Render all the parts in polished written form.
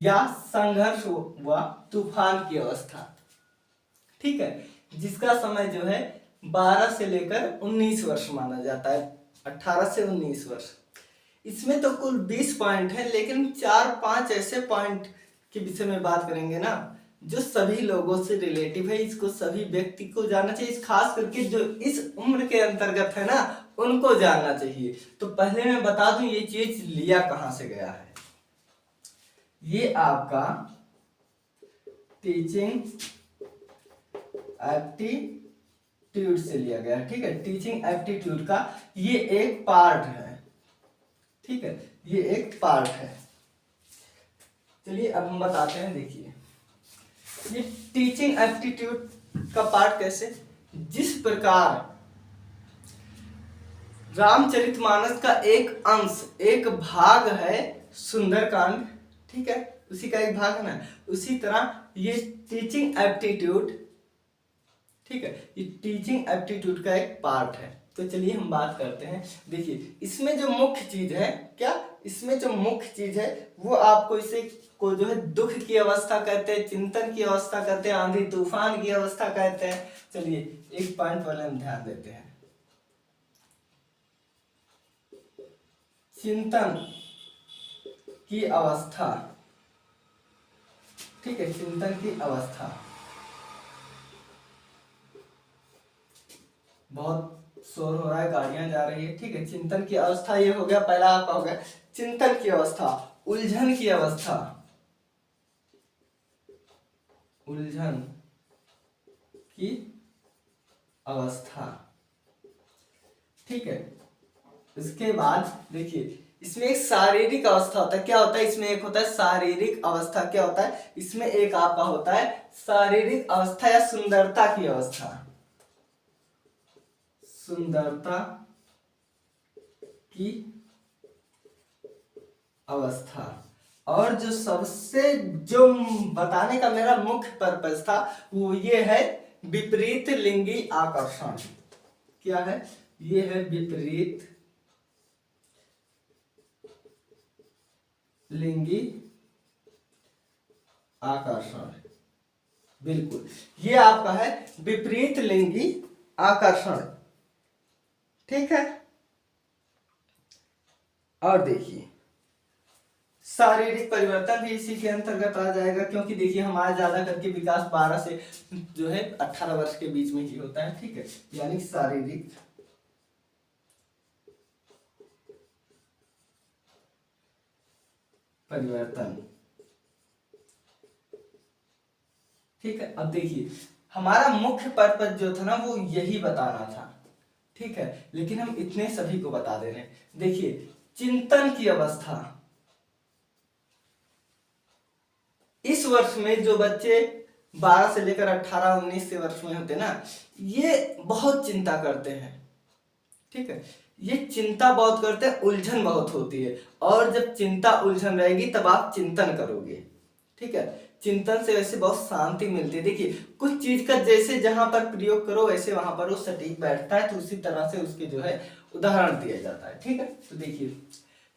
या संघर्ष व तूफान की अवस्था। ठीक है, जिसका समय जो है 12 से लेकर 19 वर्ष माना जाता है, 18 से 19 वर्ष। इसमें तो कुल 20 पॉइंट है, लेकिन 4-5 ऐसे पॉइंट के विषय में बात करेंगे ना जो सभी लोगों से रिलेटिव है। इसको सभी व्यक्ति को जानना चाहिए, खास करके जो इस उम्र के अंतर्गत है ना उनको जानना चाहिए। तो पहले मैं बता दूं ये चीज लिया कहां से गया है। ये आपका टीचिंग एप्टीट्यूड से लिया गया है। ठीक है, टीचिंग एप्टीट्यूड का ये एक पार्ट है। ठीक है, ये एक पार्ट है। चलिए अब हम बताते हैं। देखिए ये टीचिंग एप्टीट्यूड का पार्ट कैसे, जिस प्रकार रामचरितमानस का एक अंश, एक भाग है सुंदरकांड, ठीक है, उसी का एक भाग है ना, उसी तरह ये टीचिंग एप्टीट्यूड, ठीक है, ये टीचिंग एप्टीट्यूड का एक पार्ट है। तो चलिए हम बात करते हैं। देखिए इसमें जो मुख्य चीज है, क्या इसमें जो मुख्य चीज है वो आपको इसे को जो है दुख की अवस्था कहते हैं, चिंतन की अवस्था कहते हैं, आंधी तूफान की अवस्था कहते हैं। चलिए एक पॉइंट पहले हम ध्यान देते हैं, चिंतन की अवस्था। ठीक है, चिंतन की अवस्था। बहुत शोर हो रहा है, गाड़ियां जा रही है। ठीक है, चिंतन की अवस्था ये हो गया, पहला आपका हो गया चिंतन की अवस्था। उलझन की अवस्था, उलझन की अवस्था। ठीक है, इसके बाद देखिए इसमें एक शारीरिक अवस्था होता है। क्या होता है इसमें, एक होता है शारीरिक अवस्था। क्या होता है इसमें, एक आपका होता है शारीरिक अवस्था या सुंदरता की अवस्था, सुंदरता की अवस्था। और जो सबसे जो बताने का मेरा मुख्य पर्पस था वो ये है विपरीत लिंगी आकर्षण। क्या है ये, है विपरीत लिंगी आकर्षण। बिल्कुल, ये आपका है विपरीत लिंगी आकर्षण। ठीक है, और देखिए शारीरिक परिवर्तन भी इसी के अंतर्गत आ जाएगा, क्योंकि देखिए हमारा ज्यादा करके विकास 12 से जो है 18 वर्ष के बीच में ही होता है। ठीक है, यानी शारीरिक परिवर्तन। ठीक है, अब देखिए हमारा मुख्य पर्पस जो था ना वो यही बताना था। ठीक है, लेकिन हम इतने सभी को बता दे रहे हैं। देखिए चिंतन की अवस्था, इस वर्ष में जो बच्चे 12 से लेकर 18-19 से वर्ष में होते हैं ना, ये बहुत चिंता करते हैं। ठीक है, ये चिंता बहुत करते हैं, उलझन बहुत होती है। और जब चिंता उलझन रहेगी तब आप चिंतन करोगे। ठीक है, चिंतन से वैसे बहुत शांति मिलती है। देखिए कुछ चीज का जैसे जहां पर प्रयोग करो वैसे वहां पर वो सटीक बैठता है, तो उसी तरह से उसके जो है उदाहरण दिया जाता है। ठीक है, तो देखिए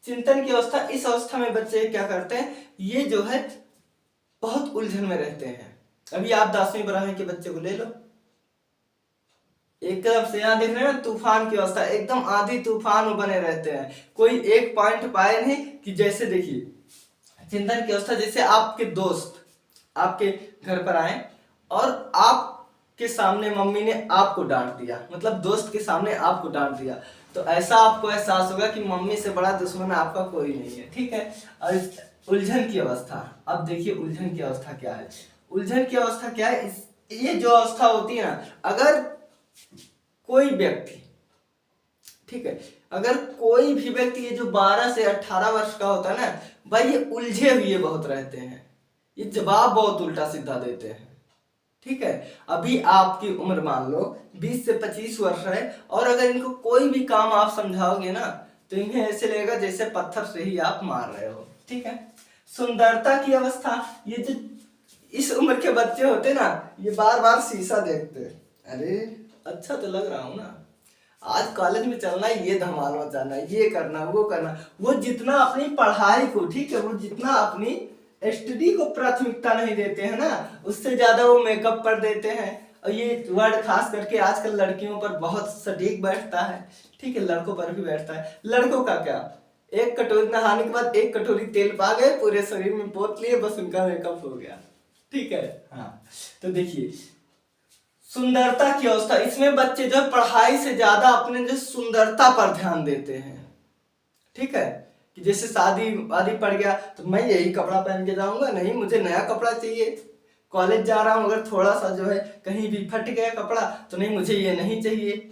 चिंतन की अवस्था, इस अवस्था में बच्चे क्या करते हैं, ये जो है बहुत उलझन में रहते हैं। अभी आप 10वीं 12वीं के बच्चे को ले लो, एकदम से यहाँ देख रहे हैं ना तूफान की अवस्था, एकदम आंधी तूफान में बने रहते हैं, कोई एक पॉइंट पाए नहीं। कि जैसे देखिए चिंतन की अवस्था, जैसे आपके दोस्त आपके घर पर आए और आपके सामने मम्मी ने आपको डांट दिया, मतलब दोस्त के सामने आपको डांट दिया, तो ऐसा आपको एहसास होगा कि मम्मी से बड़ा दुश्मन आपका कोई नहीं है। ठीक है, और उलझन की अवस्था। अब देखिए उलझन की अवस्था क्या है, उलझन की अवस्था क्या है, ये जो अवस्था होती है ना, अगर कोई व्यक्ति, ठीक है, अगर कोई भी व्यक्ति ये जो 12 से 18 वर्ष का होता है ना भाई, ये उलझे हुए बहुत रहते हैं, ये जवाब बहुत उल्टा सीधा देते हैं। ठीक है, अभी आपकी उम्र मान लो 20 से 25 वर्ष है, और अगर इनको कोई भी काम आप समझाओगे ना तो इन्हें ऐसे लगेगा जैसे पत्थर से ही आप मार रहे हो। ठीक है, सुंदरता की अवस्था, ये जो इस उम्र के बच्चे होते ना, ये बार बार शीशा देखते हैं, अरे अच्छा तो लग रहा हूं ना, आज कॉलेज में चलना है, ये धमाल मचाना है, ये करना वो करना। वो जितना अपनी पढ़ाई को, ठीक है, वो जितना अपनी स्टडी को प्राथमिकता नहीं देते हैं ना, उससे ज्यादा वो मेकअप पर देते हैं। और ये वर्ड खास करके आजकल लड़कियों पर बहुत सटीक बैठता है, ठीक है, लड़कों पर भी बैठता है। लड़कों का क्या, एक कटोरी नहाने के बाद एक कटोरी तेल पा गए, पूरे शरीर में पोत लिए, बस उनका मेकअप हो गया, ठीक है। हाँ, तो देखिए सुंदरता की अवस्था, इसमें बच्चे जो पढ़ाई से ज्यादा अपने जो सुंदरता पर ध्यान देते हैं, ठीक है। कि जैसे शादी वादी पड़ गया तो मैं यही कपड़ा पहन के जाऊंगा, नहीं मुझे नया कपड़ा चाहिए। कॉलेज जा रहा हूं, अगर थोड़ा सा जो है कहीं भी फट गया कपड़ा तो नहीं मुझे ये नहीं चाहिए।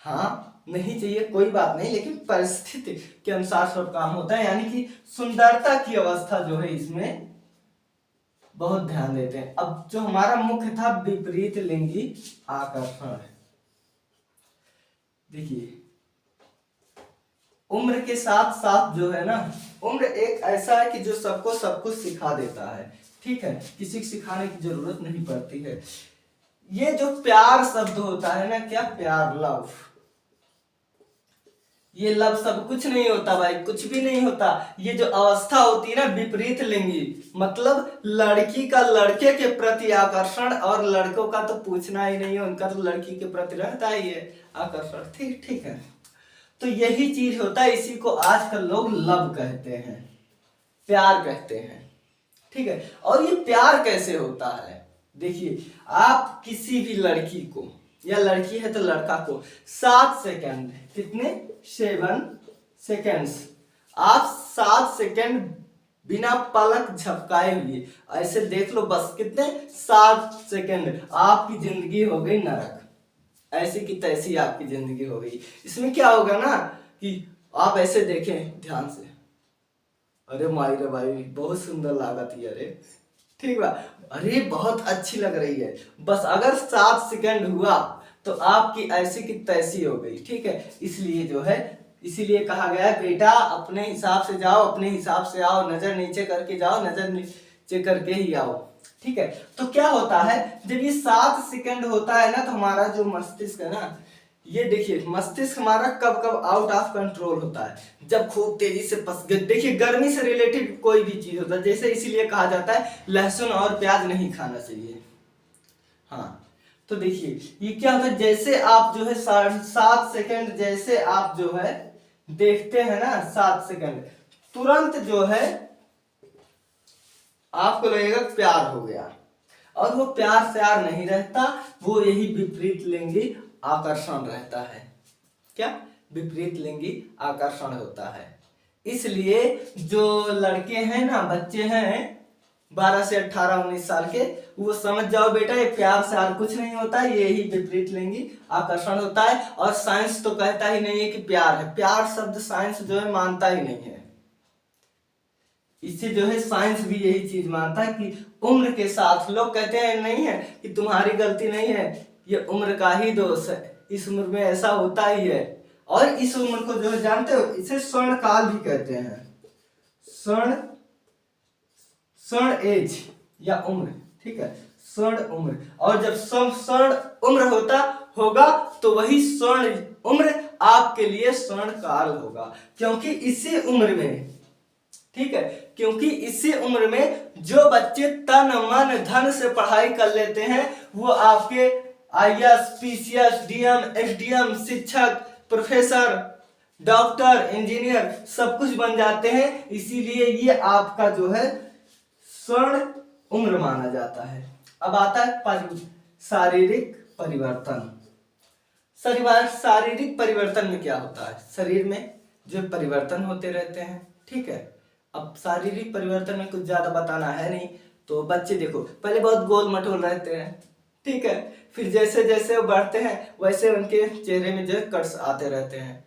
हाँ नहीं चाहिए कोई बात नहीं, लेकिन परिस्थिति के अनुसार सब काम होता है। यानी कि सुंदरता की अवस्था जो है इसमें बहुत ध्यान देते हैं। अब जो हमारा मुख्य था विपरीत लिंगी आकर्षण, देखिए उम्र के साथ साथ जो है ना, उम्र एक ऐसा है कि जो सबको सब कुछ सिखा देता है, ठीक है, किसी को सिखाने की जरूरत नहीं पड़ती है। ये जो प्यार शब्द होता है ना, क्या प्यार, लव, ये लव सब कुछ नहीं होता भाई, कुछ भी नहीं होता। ये जो अवस्था होती है ना विपरीत लिंगी, मतलब लड़की का लड़के के प्रति आकर्षण, और लड़कों का तो पूछना ही नहीं है, उनका तो लड़की के प्रति रहता ही है आकर्षण, ठीक ठीक है। तो यही चीज होता है, इसी को आजकल लोग लव कहते हैं, प्यार कहते हैं, ठीक है। और ये प्यार कैसे होता है, देखिए आप किसी भी लड़की को, या लड़की है तो लड़का को 7 सेकंड, कितने 7 सेकंड्स, आप 7 सेकंड बिना पलक झपकाए हुए ऐसे देख लो, बस कितने 7 सेकंड, आपकी जिंदगी हो गई नरक, ऐसी की तैसी आपकी जिंदगी हो गई। इसमें क्या होगा ना कि आप ऐसे देखें ध्यान से, अरे माई रे भाई बहुत सुंदर लागत है, अरे ठीक बा, अरे बहुत अच्छी लग रही है, बस अगर 7 सेकंड हुआ तो आपकी ऐसी की तैसी हो गई, ठीक है। इसलिए जो है, इसीलिए कहा गया है बेटा अपने हिसाब से जाओ, अपने हिसाब से आओ, नजर नीचे करके जाओ, नजर नीचे करके ही आओ, ठीक है। तो क्या होता है जब ये 7 सेकंड होता है ना, तो हमारा जो मस्तिष्क है ना, ये देखिए मस्तिष्क हमारा कब कब आउट ऑफ कंट्रोल होता है, जब खूब तेजी से देखिए गर्मी से रिलेटेड कोई भी चीज होता है, जैसे इसीलिए कहा जाता है लहसुन और प्याज नहीं खाना चाहिए। हाँ, तो देखिए ये क्या होता है, जैसे आप जो है 7 सेकंड जैसे आप जो है देखते हैं ना 7 सेकंड, तुरंत जो है आपको लगेगा प्यार हो गया, और वो प्यार श्यार नहीं रहता, वो यही विपरीत लिंगी आकर्षण रहता है। क्या विपरीत लिंगी आकर्षण होता है। इसलिए जो लड़के हैं ना, बच्चे हैं 12 से 18 19 साल के, वो समझ जाओ बेटा ये प्यार श्यार कुछ नहीं होता है, यही विपरीत लिंगी आकर्षण होता है। और साइंस तो कहता ही नहीं है कि प्यार है, प्यार शब्द साइंस जो है मानता ही नहीं है। इससे जो है साइंस भी यही चीज मानता है कि उम्र के साथ, लोग कहते हैं नहीं है कि तुम्हारी गलती नहीं है, ये उम्र का ही दोष है, इस उम्र में ऐसा होता ही है। और इस उम्र को जो है जानते हो, इसे स्वर्ण काल भी कहते हैं, स्वर्ण एज या उम्र, ठीक है, स्वर्ण उम्र। और जब स्वर्ण उम्र होगा तो वही स्वर्ण उम्र आपके लिए स्वर्ण काल होगा, क्योंकि इसी उम्र में, ठीक है, क्योंकि इसी उम्र में जो बच्चे तन मन धन से पढ़ाई कर लेते हैं, वो आपके IAS, PCS, DM, SDM, शिक्षक, प्रोफेसर, डॉक्टर, इंजीनियर सब कुछ बन जाते हैं। इसीलिए ये आपका जो है स्वर्ण उम्र माना जाता है। अब आता है शारीरिक परिवर्तन। शारीरिक परिवर्तन में क्या होता है, शरीर में जो परिवर्तन होते रहते हैं, ठीक है। अब शारीरिक परिवर्तन में कुछ ज्यादा बताना है नहीं, तो बच्चे देखो पहले बहुत गोल मटोल रहते हैं, ठीक है, फिर जैसे जैसे वो बढ़ते हैं वैसे उनके चेहरे में जो है कट्स आते रहते हैं,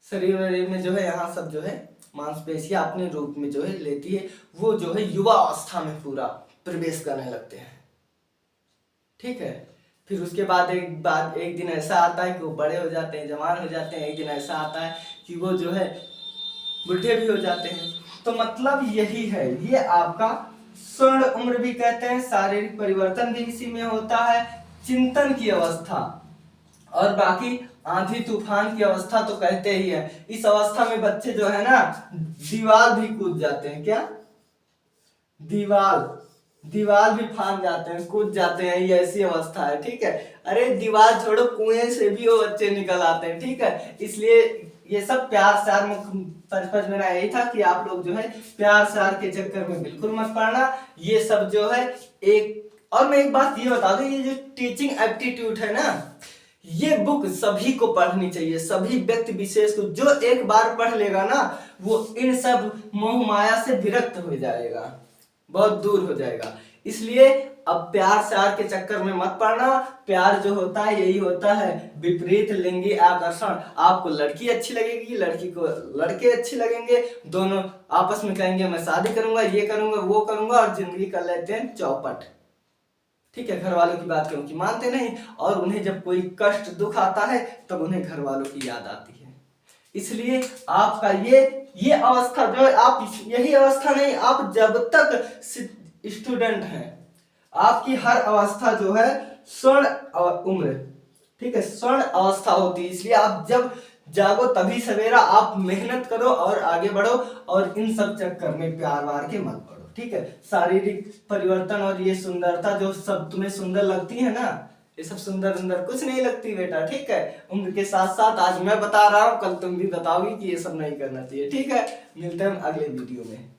शरीर में जो है यहाँ सब जो है मांसपेशियां अपने रूप में जो है लेती है, वो जो है युवा अवस्था में पूरा प्रवेश करने लगते हैं, ठीक है। फिर उसके बाद एक दिन ऐसा आता है कि वो बड़े हो जाते हैं, जवान हो जाते हैं, एक दिन ऐसा आता है कि वो जो है बुढ़े भी हो जाते हैं। तो मतलब यही है, ये आपका स्वर्ण उम्र भी कहते हैं, शारीरिक परिवर्तन भी इसी में होता है, चिंतन की अवस्था, और बाकी आंधी तूफान की अवस्था तो कहते ही है। इस अवस्था में बच्चे जो है ना दीवार भी कूद जाते हैं, क्या दीवार दीवार भी फान जाते हैं, कूद जाते हैं, ये ऐसी अवस्था है। ठीक है, अरे दीवार छोड़ो, कुएं से भी वो बच्चे निकल आते हैं। ठीक है, इसलिए ये सब प्यार श्यार में पर्पज मेरा यही था कि आप लोग जो है प्यार श्यार के चक्कर में बिल्कुल मत पड़ना। ये सब जो है एक, और मैं एक बात ये बता दूं, ये जो टीचिंग एप्टीट्यूड है ना, ये बुक सभी को पढ़नी चाहिए, सभी व्यक्ति विशेष को। जो एक बार पढ़ लेगा ना, वो इन सब मोह माया से विरक्त हो जाएगा, बहुत दूर हो जाएगा। इसलिए अब प्यार श्यार के चक्कर में मत पड़ना। प्यार जो होता है यही होता है, विपरीत लिंगी आकर्षण। आपको लड़की अच्छी लगेगी, लड़की को लड़के अच्छे लगेंगे, दोनों आपस में कहेंगे मैं शादी करूंगा, ये करूंगा, वो करूंगा, और जिंदगी कर लेते हैं चौपट। ठीक है, घर वालों की बात क्योंकि मानते नहीं, और उन्हें जब कोई कष्ट दुख आता है तब उन्हें घर वालों की याद आती है। इसलिए आपका ये अवस्था जो है, आप यही अवस्था नहीं, आप जब तक स्टूडेंट हैं, आपकी हर अवस्था जो है स्वर्ण उम्र, ठीक है, स्वर्ण अवस्था होती है। इसलिए आप जब जागो तभी सवेरा, आप मेहनत करो और आगे बढ़ो, और इन सब चक्कर में प्यार वार के मत पड़ो। ठीक है, शारीरिक परिवर्तन और ये सुंदरता जो सब तुम्हें सुंदर लगती है ना, ये सब सुंदर सुंदर कुछ नहीं लगती बेटा। ठीक है, उम्र के साथ साथ आज मैं बता रहा हूँ, कल तुम भी बताओगी कि ये सब नहीं करना चाहिए। ठीक है, मिलते हैं अगले वीडियो में।